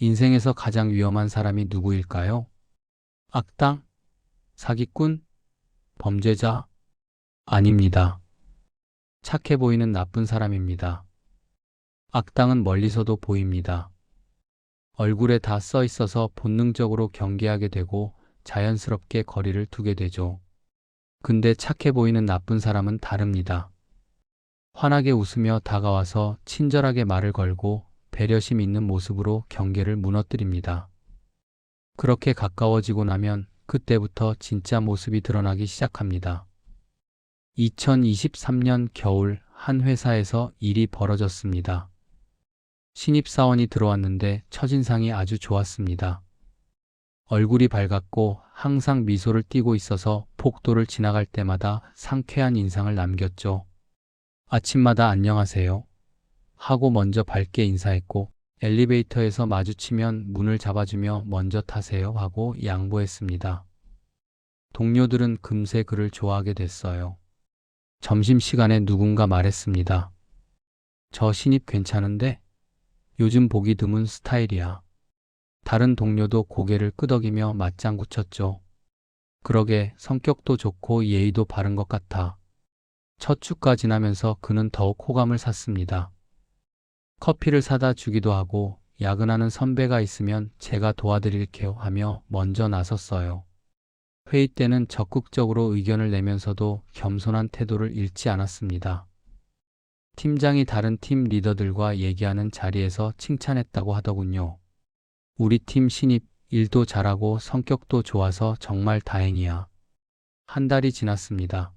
인생에서 가장 위험한 사람이 누구일까요? 악당? 사기꾼? 범죄자? 아닙니다. 착해 보이는 나쁜 사람입니다. 악당은 멀리서도 보입니다. 얼굴에 다 써 있어서 본능적으로 경계하게 되고 자연스럽게 거리를 두게 되죠. 근데 착해 보이는 나쁜 사람은 다릅니다. 환하게 웃으며 다가와서 친절하게 말을 걸고 배려심 있는 모습으로 경계를 무너뜨립니다. 그렇게 가까워지고 나면 그때부터 진짜 모습이 드러나기 시작합니다. 2023년 겨울 한 회사에서 일이 벌어졌습니다. 신입사원이 들어왔는데 첫인상이 아주 좋았습니다. 얼굴이 밝았고 항상 미소를 띠고 있어서 복도를 지나갈 때마다 상쾌한 인상을 남겼죠. 아침마다 안녕하세요 하고 먼저 밝게 인사했고 엘리베이터에서 마주치면 문을 잡아주며 먼저 타세요 하고 양보했습니다. 동료들은 금세 그를 좋아하게 됐어요. 점심시간에 누군가 말했습니다. 저 신입 괜찮은데? 요즘 보기 드문 스타일이야. 다른 동료도 고개를 끄덕이며 맞장구 쳤죠. 그러게 성격도 좋고 예의도 바른 것 같아. 첫 주가 지나면서 그는 더욱 호감을 샀습니다. 커피를 사다 주기도 하고 야근하는 선배가 있으면 제가 도와드릴게요 하며 먼저 나섰어요. 회의 때는 적극적으로 의견을 내면서도 겸손한 태도를 잃지 않았습니다. 팀장이 다른 팀 리더들과 얘기하는 자리에서 칭찬했다고 하더군요. 우리 팀 신입 일도 잘하고 성격도 좋아서 정말 다행이야. 한 달이 지났습니다.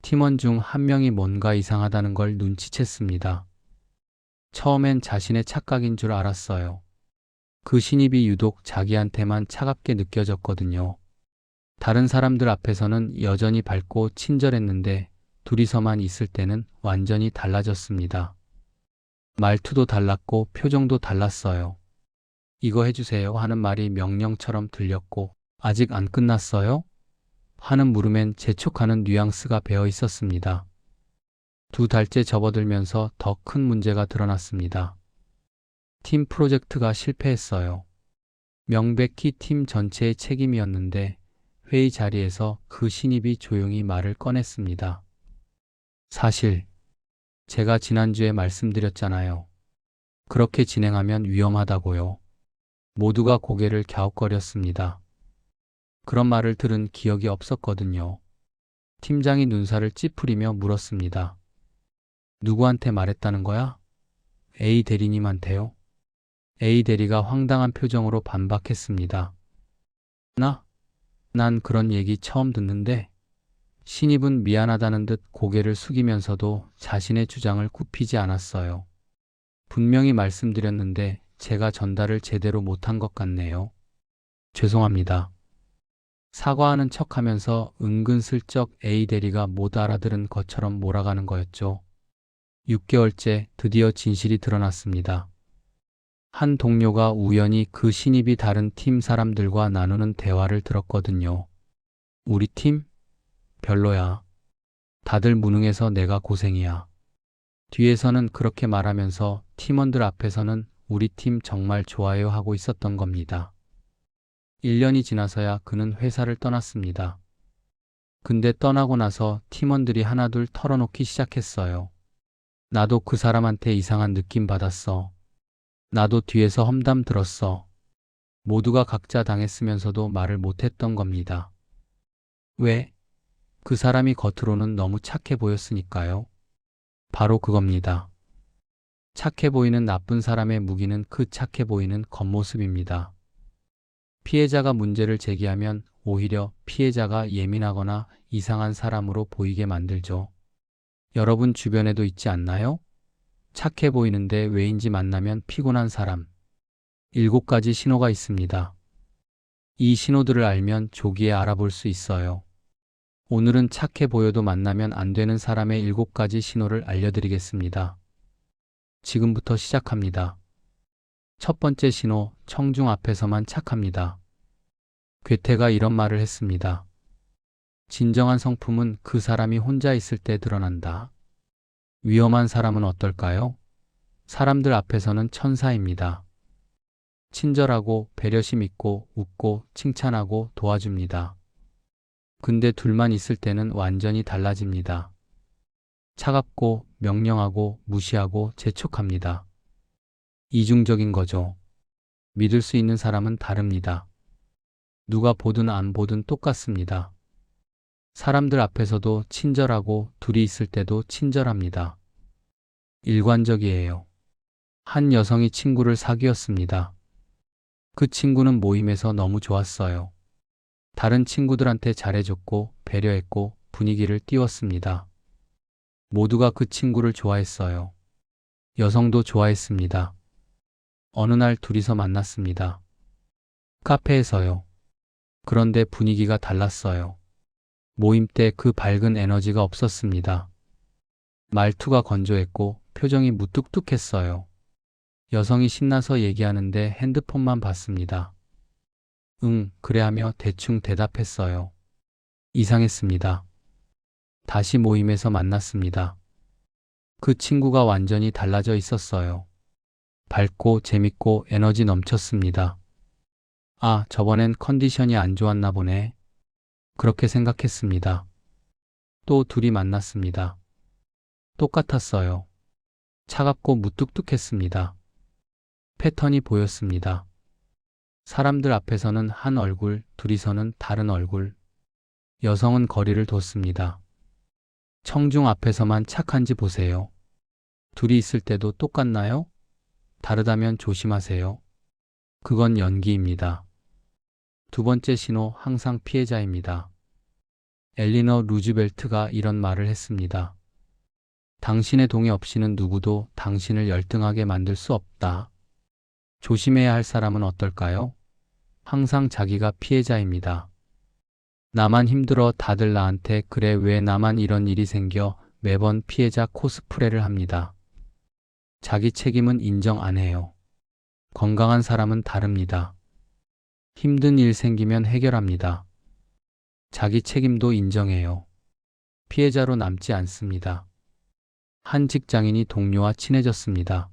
팀원 중 한 명이 뭔가 이상하다는 걸 눈치챘습니다. 처음엔 자신의 착각인 줄 알았어요. 그 신입이 유독 자기한테만 차갑게 느껴졌거든요. 다른 사람들 앞에서는 여전히 밝고 친절했는데 둘이서만 있을 때는 완전히 달라졌습니다. 말투도 달랐고 표정도 달랐어요. 이거 해주세요 하는 말이 명령처럼 들렸고 아직 안 끝났어요? 하는 물음엔 재촉하는 뉘앙스가 배어 있었습니다. 2달째 접어들면서 더 큰 문제가 드러났습니다. 팀 프로젝트가 실패했어요. 명백히 팀 전체의 책임이었는데 회의 자리에서 그 신입이 조용히 말을 꺼냈습니다. 사실 제가 지난주에 말씀드렸잖아요. 그렇게 진행하면 위험하다고요. 모두가 고개를 갸웃거렸습니다. 그런 말을 들은 기억이 없었거든요. 팀장이 눈살을 찌푸리며 물었습니다. 누구한테 말했다는 거야? A 대리님한테요. A 대리가 황당한 표정으로 반박했습니다. 난 그런 얘기 처음 듣는데. 신입은 미안하다는 듯 고개를 숙이면서도 자신의 주장을 굽히지 않았어요. 분명히 말씀드렸는데 제가 전달을 제대로 못한 것 같네요. 죄송합니다. 사과하는 척하면서 은근슬쩍 A 대리가 못 알아들은 것처럼 몰아가는 거였죠. 6개월째 드디어 진실이 드러났습니다. 한 동료가 우연히 그 신입이 다른 팀 사람들과 나누는 대화를 들었거든요. 우리 팀? 별로야. 다들 무능해서 내가 고생이야. 뒤에서는 그렇게 말하면서 팀원들 앞에서는 우리 팀 정말 좋아요 하고 있었던 겁니다. 1년이 지나서야 그는 회사를 떠났습니다. 근데 떠나고 나서 팀원들이 하나둘 털어놓기 시작했어요. 나도 그 사람한테 이상한 느낌 받았어. 나도 뒤에서 험담 들었어. 모두가 각자 당했으면서도 말을 못했던 겁니다. 왜? 그 사람이 겉으로는 너무 착해 보였으니까요. 바로 그겁니다. 착해 보이는 나쁜 사람의 무기는 그 착해 보이는 겉모습입니다. 피해자가 문제를 제기하면 오히려 피해자가 예민하거나 이상한 사람으로 보이게 만들죠. 여러분 주변에도 있지 않나요? 착해 보이는데 왜인지 만나면 피곤한 사람. 7가지 신호가 있습니다. 이 신호들을 알면 조기에 알아볼 수 있어요. 오늘은 착해 보여도 만나면 안 되는 사람의 7가지 신호를 알려드리겠습니다. 지금부터 시작합니다. 첫 번째 신호, 청중 앞에서만 착합니다. 괴테가 이런 말을 했습니다. 진정한 성품은 그 사람이 혼자 있을 때 드러난다. 위험한 사람은 어떨까요? 사람들 앞에서는 천사입니다. 친절하고 배려심 있고 웃고 칭찬하고 도와줍니다. 근데 둘만 있을 때는 완전히 달라집니다. 차갑고 명령하고 무시하고 재촉합니다. 이중적인 거죠. 믿을 수 있는 사람은 다릅니다. 누가 보든 안 보든 똑같습니다. 사람들 앞에서도 친절하고 둘이 있을 때도 친절합니다. 일관적이에요. 한 여성이 친구를 사귀었습니다. 그 친구는 모임에서 너무 좋았어요. 다른 친구들한테 잘해줬고 배려했고 분위기를 띄웠습니다. 모두가 그 친구를 좋아했어요. 여성도 좋아했습니다. 어느 날 둘이서 만났습니다. 카페에서요. 그런데 분위기가 달랐어요. 모임 때 그 밝은 에너지가 없었습니다. 말투가 건조했고 표정이 무뚝뚝했어요. 여성이 신나서 얘기하는데 핸드폰만 봤습니다. 응, 그래 하며 대충 대답했어요. 이상했습니다. 다시 모임에서 만났습니다. 그 친구가 완전히 달라져 있었어요. 밝고 재밌고 에너지 넘쳤습니다. 아, 저번엔 컨디션이 안 좋았나 보네. 그렇게 생각했습니다. 또 둘이 만났습니다. 똑같았어요. 차갑고 무뚝뚝했습니다. 패턴이 보였습니다. 사람들 앞에서는 한 얼굴, 둘이서는 다른 얼굴. 여성은 거리를 뒀습니다. 청중 앞에서만 착한지 보세요. 둘이 있을 때도 똑같나요? 다르다면 조심하세요. 그건 연기입니다. 두 번째 신호, 항상 피해자입니다. 엘리너 루즈벨트가 이런 말을 했습니다. 당신의 동의 없이는 누구도 당신을 열등하게 만들 수 없다. 조심해야 할 사람은 어떨까요? 항상 자기가 피해자입니다. 나만 힘들어 다들 나한테 그래 왜 나만 이런 일이 생겨 매번 피해자 코스프레를 합니다. 자기 책임은 인정 안 해요. 건강한 사람은 다릅니다. 힘든 일 생기면 해결합니다. 자기 책임도 인정해요. 피해자로 남지 않습니다. 한 직장인이 동료와 친해졌습니다.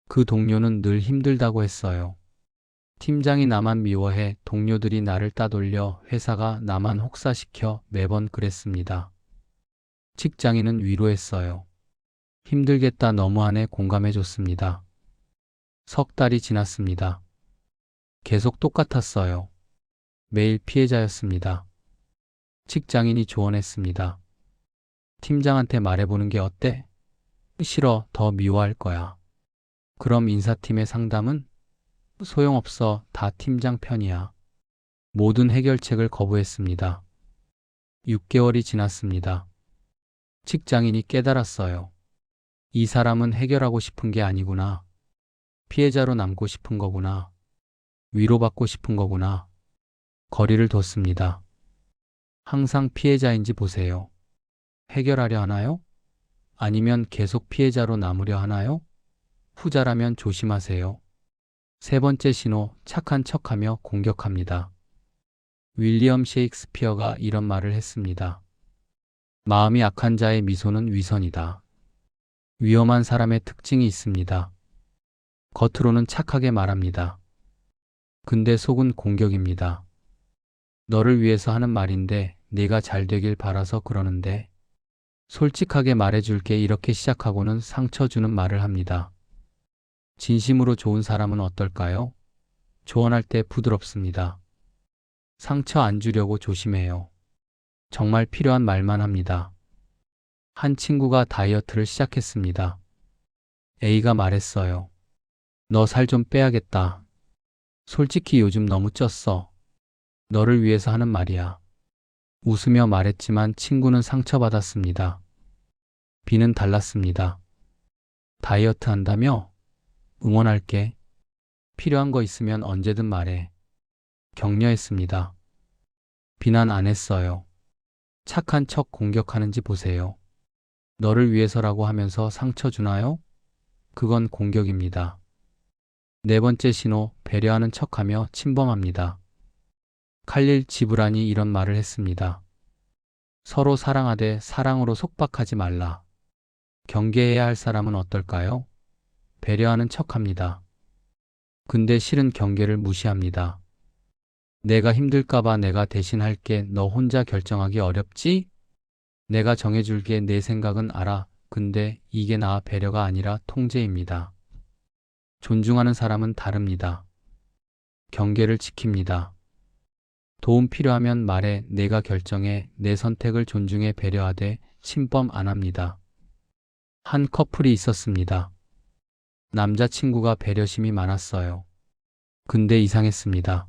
그 동료는 늘 힘들다고 했어요. 팀장이 나만 미워해, 동료들이 나를 따돌려, 회사가 나만 혹사시켜 매번 그랬습니다. 직장인은 위로했어요. 힘들겠다 너무하네 공감해줬습니다. 석 달이 지났습니다. 계속 똑같았어요. 매일 피해자였습니다. 직장인이 조언했습니다. 팀장한테 말해보는 게 어때? 싫어, 더 미워할 거야. 그럼 인사팀의 상담은? 소용없어, 다 팀장 편이야. 모든 해결책을 거부했습니다. 6개월이 지났습니다. 직장인이 깨달았어요. 이 사람은 해결하고 싶은 게 아니구나. 피해자로 남고 싶은 거구나. 위로받고 싶은 거구나. 거리를 뒀습니다. 항상 피해자인지 보세요. 해결하려 하나요? 아니면 계속 피해자로 남으려 하나요? 후자라면 조심하세요. 세 번째 신호, 착한 척하며 공격합니다. 윌리엄 셰익스피어가 이런 말을 했습니다. 마음이 약한 자의 미소는 위선이다. 위험한 사람의 특징이 있습니다. 겉으로는 착하게 말합니다. 근데 속은 공격입니다. 너를 위해서 하는 말인데 네가 잘 되길 바라서 그러는데 솔직하게 말해줄게 이렇게 시작하고는 상처 주는 말을 합니다. 진심으로 좋은 사람은 어떨까요? 조언할 때 부드럽습니다. 상처 안 주려고 조심해요. 정말 필요한 말만 합니다. 한 친구가 다이어트를 시작했습니다. A가 말했어요. 너 살 좀 빼야겠다. 솔직히 요즘 너무 쪘어. 너를 위해서 하는 말이야. 웃으며 말했지만 친구는 상처받았습니다. B는 달랐습니다. 다이어트 한다며? 응원할게. 필요한 거 있으면 언제든 말해. 격려했습니다. 비난 안 했어요. 착한 척 공격하는지 보세요. 너를 위해서라고 하면서 상처 주나요? 그건 공격입니다. 네 번째 신호, 배려하는 척하며 침범합니다. 칼릴 지브란이 이런 말을 했습니다. 서로 사랑하되 사랑으로 속박하지 말라. 경계해야 할 사람은 어떨까요? 배려하는 척합니다. 근데 실은 경계를 무시합니다. 내가 힘들까봐 내가 대신 할게. 너 혼자 결정하기 어렵지? 내가 정해줄게. 내 생각은 알아. 근데 이게 나 배려가 아니라 통제입니다. 존중하는 사람은 다릅니다. 경계를 지킵니다. 도움 필요하면 말해. 내가 결정해. 내 선택을 존중해. 배려하되 침범 안 합니다. 한 커플이 있었습니다. 남자친구가 배려심이 많았어요. 근데 이상했습니다.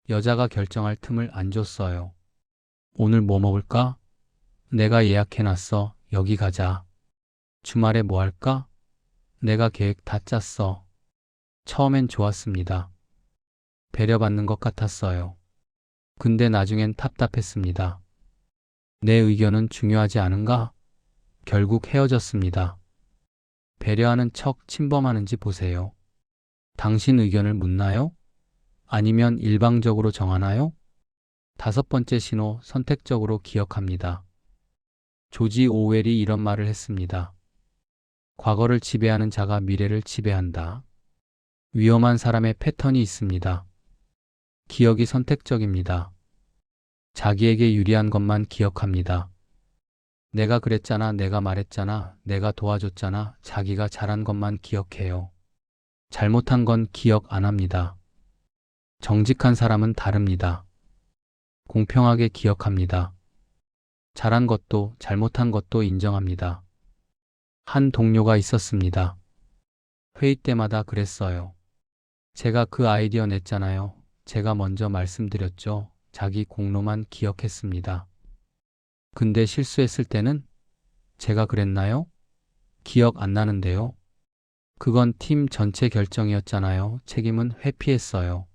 여자가 결정할 틈을 안 줬어요. 오늘 뭐 먹을까? 내가 예약해놨어. 여기 가자. 주말에 뭐 할까? 내가 계획 다 짰어. 처음엔 좋았습니다. 배려받는 것 같았어요. 근데 나중엔 답답했습니다. 내 의견은 중요하지 않은가? 결국 헤어졌습니다. 배려하는 척 침범하는지 보세요. 당신 의견을 묻나요? 아니면 일방적으로 정하나요? 5번째 신호, 선택적으로 기억합니다. 조지 오웰이 이런 말을 했습니다. 과거를 지배하는 자가 미래를 지배한다. 위험한 사람의 패턴이 있습니다. 기억이 선택적입니다. 자기에게 유리한 것만 기억합니다. 내가 그랬잖아, 내가 말했잖아, 내가 도와줬잖아, 자기가 잘한 것만 기억해요. 잘못한 건 기억 안 합니다. 정직한 사람은 다릅니다. 공평하게 기억합니다. 잘한 것도 잘못한 것도 인정합니다. 한 동료가 있었습니다. 회의 때마다 그랬어요. 제가 그 아이디어 냈잖아요. 제가 먼저 말씀드렸죠. 자기 공로만 기억했습니다. 근데 실수했을 때는 제가 그랬나요? 기억 안 나는데요. 그건 팀 전체 결정이었잖아요. 책임은 회피했어요.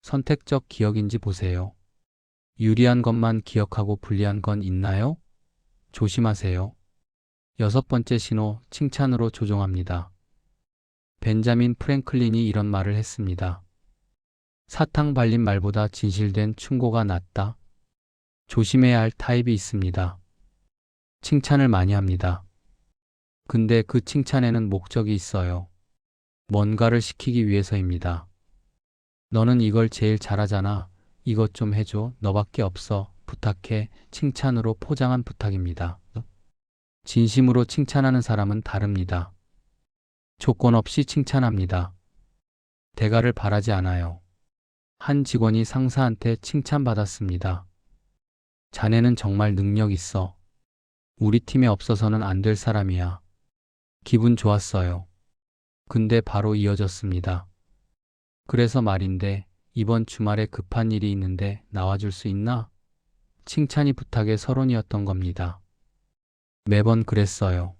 선택적 기억인지 보세요. 유리한 것만 기억하고 불리한 건 있나요? 조심하세요. 6번째 신호, 칭찬으로 조종합니다. 벤자민 프랭클린이 이런 말을 했습니다. 사탕 발린 말보다 진실된 충고가 낫다. 조심해야 할 타입이 있습니다. 칭찬을 많이 합니다. 근데 그 칭찬에는 목적이 있어요. 뭔가를 시키기 위해서입니다. 너는 이걸 제일 잘하잖아. 이것 좀 해줘. 너밖에 없어. 부탁해. 칭찬으로 포장한 부탁입니다. 진심으로 칭찬하는 사람은 다릅니다. 조건 없이 칭찬합니다. 대가를 바라지 않아요. 한 직원이 상사한테 칭찬받았습니다. 자네는 정말 능력 있어. 우리 팀에 없어서는 안 될 사람이야. 기분 좋았어요. 근데 바로 이어졌습니다. 그래서 말인데 이번 주말에 급한 일이 있는데 나와줄 수 있나? 칭찬이 부탁의 서론이었던 겁니다. 매번 그랬어요.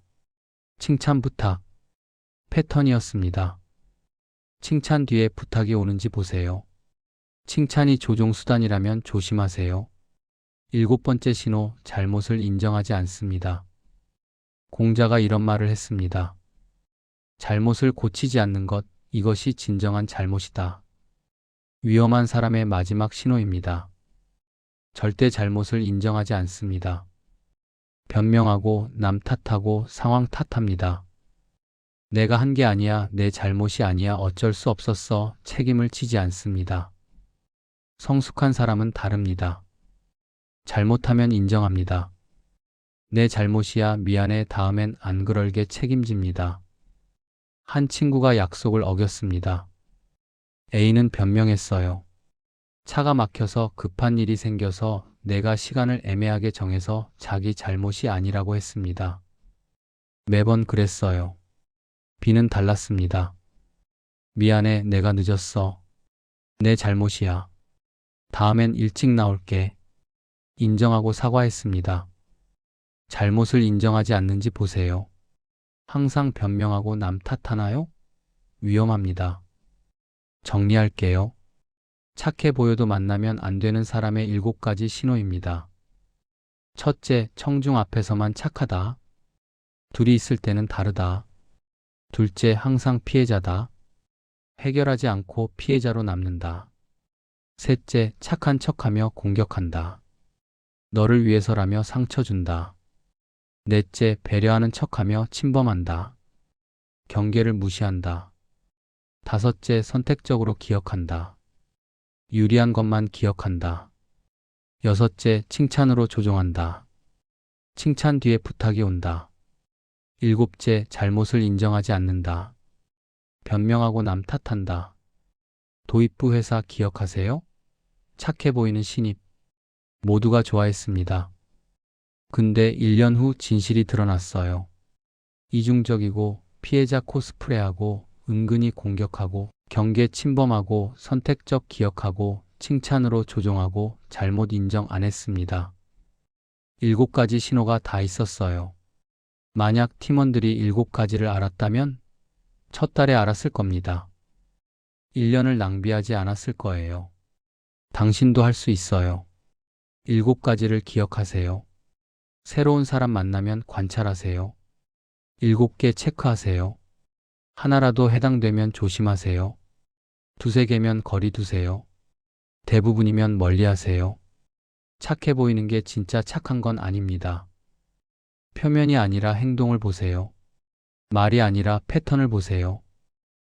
칭찬 부탁. 패턴이었습니다. 칭찬 뒤에 부탁이 오는지 보세요. 칭찬이 조종수단이라면 조심하세요. 7번째 신호, 잘못을 인정하지 않습니다. 공자가 이런 말을 했습니다. 잘못을 고치지 않는 것, 이것이 진정한 잘못이다. 위험한 사람의 마지막 신호입니다. 절대 잘못을 인정하지 않습니다. 변명하고 남 탓하고 상황 탓합니다. 내가 한 게 아니야, 내 잘못이 아니야, 어쩔 수 없었어, 책임을 지지 않습니다. 성숙한 사람은 다릅니다. 잘못하면 인정합니다. 내 잘못이야, 미안해, 다음엔 안 그럴게, 책임집니다. 한 친구가 약속을 어겼습니다. A는 변명했어요. 차가 막혀서 급한 일이 생겨서 내가 시간을 애매하게 정해서 자기 잘못이 아니라고 했습니다. 매번 그랬어요. B는 달랐습니다. 미안해, 내가 늦었어. 내 잘못이야. 다음엔 일찍 나올게. 인정하고 사과했습니다. 잘못을 인정하지 않는지 보세요. 항상 변명하고 남 탓하나요? 위험합니다. 정리할게요. 착해 보여도 만나면 안 되는 사람의 7가지 신호입니다. 첫째, 청중 앞에서만 착하다. 둘이 있을 때는 다르다. 둘째, 항상 피해자다. 해결하지 않고 피해자로 남는다. 셋째, 착한 척하며 공격한다. 너를 위해서라며 상처 준다. 넷째, 배려하는 척하며 침범한다. 경계를 무시한다. 5째, 선택적으로 기억한다. 유리한 것만 기억한다. 6째, 칭찬으로 조종한다. 칭찬 뒤에 부탁이 온다. 7째, 잘못을 인정하지 않는다. 변명하고 남 탓한다. 도입부 회사 기억하세요? 착해 보이는 신입. 모두가 좋아했습니다. 근데 1년 후 진실이 드러났어요. 이중적이고 피해자 코스프레하고 은근히 공격하고 경계 침범하고 선택적 기억하고 칭찬으로 조종하고 잘못 인정 안 했습니다. 7가지 신호가 다 있었어요. 만약 팀원들이 7가지를 알았다면 첫 달에 알았을 겁니다. 1년을 낭비하지 않았을 거예요. 당신도 할 수 있어요. 7가지를 기억하세요. 새로운 사람 만나면 관찰하세요. 7개 체크하세요. 하나라도 해당되면 조심하세요. 2~3개면 거리 두세요. 대부분이면 멀리 하세요. 착해 보이는 게 진짜 착한 건 아닙니다. 표면이 아니라 행동을 보세요. 말이 아니라 패턴을 보세요.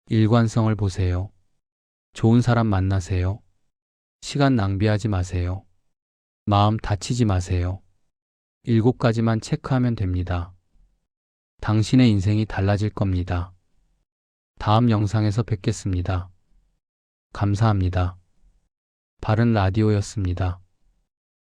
일관성을 보세요. 좋은 사람 만나세요. 시간 낭비하지 마세요. 마음 다치지 마세요. 7가지만 체크하면 됩니다. 당신의 인생이 달라질 겁니다. 다음 영상에서 뵙겠습니다. 감사합니다. 바른 라디오였습니다.